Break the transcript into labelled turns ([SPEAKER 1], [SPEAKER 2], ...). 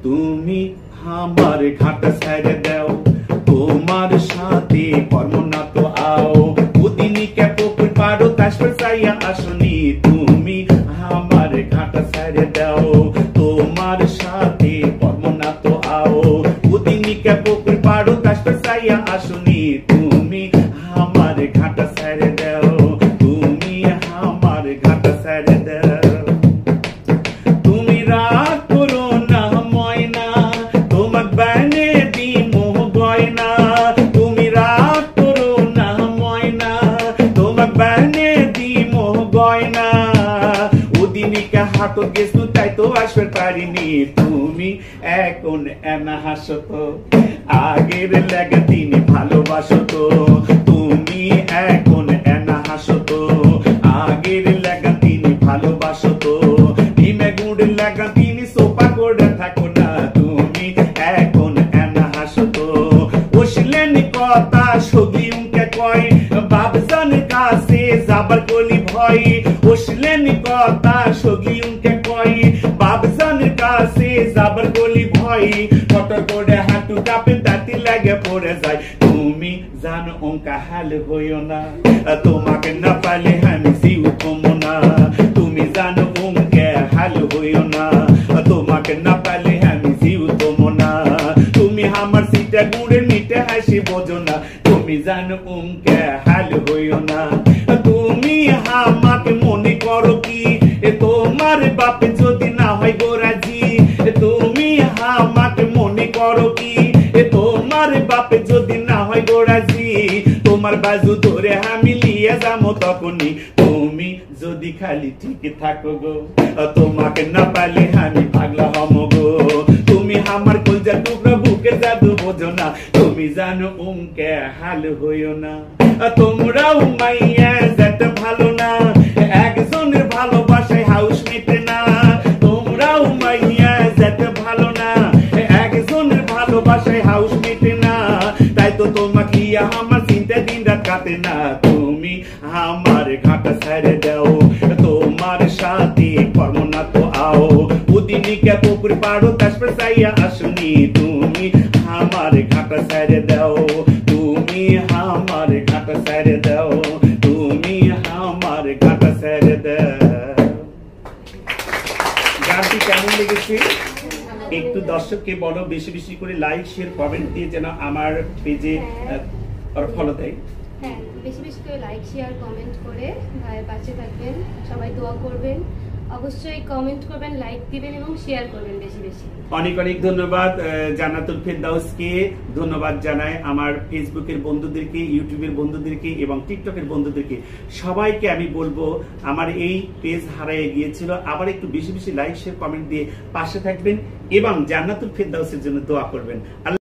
[SPEAKER 1] তুমি আমার ঘাটা ছেড়ে দাও, তোমার সাথে কর্ম না তো আও, ওদিনই কে পুকুর পাড়ো তাস চাইয়া আসনি, তুমি আমার ঘাটা ছেড়ে দাও, তোমার সাথে কর্ম না তো আও, ওদিনই কে পুকুর পাড়ো তাস চাইয়া আসনি, তুমি আমার ঘাটা ছেড়ে দাও, তুমি আমার ঘাটা ছেড়ে দাও। তুমি রাগ করো না ময়না, তোমার বানে দিমো গয়না, তুমি রাগ করো না ময়না, তোমার বানে দিমো গয়না, ওদিনকে হাটো গেছু তাই তো আসবে পারিনি, তুমি এখন এনা হাসো তো, আগের লাগা দিন ভালোবাসো তো, তুমি এখন এনা হাসো তো, আগের লাগা দিন ভালোবাসো তো, ডিমে গুড় লাগা দিন সোপা করে থাকো না, তুমি এখন এনা হাসো তো, বসলেন কথা সগি উনকে কয়, বাবজানের কাছে যাবার কলি ভয়, বসলেন কথা সগি উনকে কয়, বাবজানের কাছে যাবার কলি ভয়, ফটো করে হাঁটু কাঁপে দাঁতি লাগে পড়ে যায়, তুমি জানো অঙ্কা হাল হইও না, তোমাকে না পালে আমি জিউ কমো না, তুমি জানো অঙ্কে হাল হইও না, তোমাকে না পালে আমি জিউ কমো না, তুমি আমার সিটা গুড়ে মিটে হাসি বোঝো না, তুমি জানো অঙ্কে হাল হইও না, তুমি আমাকে মনে করো কি তোমার বাপে যদি না হয় গোরাজি, তুমি আমাকে মনে করো কি তোমার বাপে যদি না হয় গোরাজি, তোমার বাজু ধরে আমি লিয়ে যাবো তখনই, তুমি যদি খালি ঠিক থাকো গো, তোমাকে না পালে আমি পাগলা হমো গো, তুমি আমার কলজা টুকরা বুকের জাদু বোঝো না, তুমি জানো অঙ্কে হাল হইও না, তোমরাও মাইয়া যেতে ভালো না, একজনের ভালোবাসায় হাউস মেটে না, তোমরাও মাইয়া যেতে ভালো না, একজনের ভালোবাসায় হাউস মেটে না, তাই তো তোমাকে আমার চিন্তা দিন রাত কাটে না, তুমি আমার ঘাটা ছেড়ে দাও, তোমার সাথে কর্ম না তো আও, ওদিনকে পুকুর পাড়ো তাস চাইয়া আসনি, তুমি আমার ঘাটা ছেড়ে দাও, তুমি আমার ঘাটা ছেড়ে দাও, তুমি আমার ঘাটা ছেড়ে দাও। গানটি কেমন লেগেছে একটু দর্শককে বলো, বেশি বেশি করে লাইক শেয়ার কমেন্ট দিয়ে যেন আমার পেজে ফলো দেয়।
[SPEAKER 2] হ্যাঁ, বেশি বেশি করে লাইক শেয়ার কমেন্ট করে ভাইয়ের পাশে থাকবেন, সবাই দোয়া করবেন, অবশ্যই কমেন্ট করবেন, লাইক দিবেন এবং শেয়ার করবেন বেশি বেশি।
[SPEAKER 1] অনেক অনেক ধন্যবাদ জান্নাতুল ফেরদাউসকে, ধন্যবাদ জানাই আমার ফেসবুকের বন্ধুদেরকে, ইউটিউবের বন্ধুদেরকে এবং টিকটকের বন্ধুদেরকে, সবাইকে আমি বলবো আমার এই পেজ হারিয়ে গিয়েছিল, আবার একটু বেশি বেশি লাইক শেয়ার কমেন্ট দিয়ে পাশে থাকবেন এবং জান্নাতুল ফেরদাউসের জন্য দোয়া করবেন।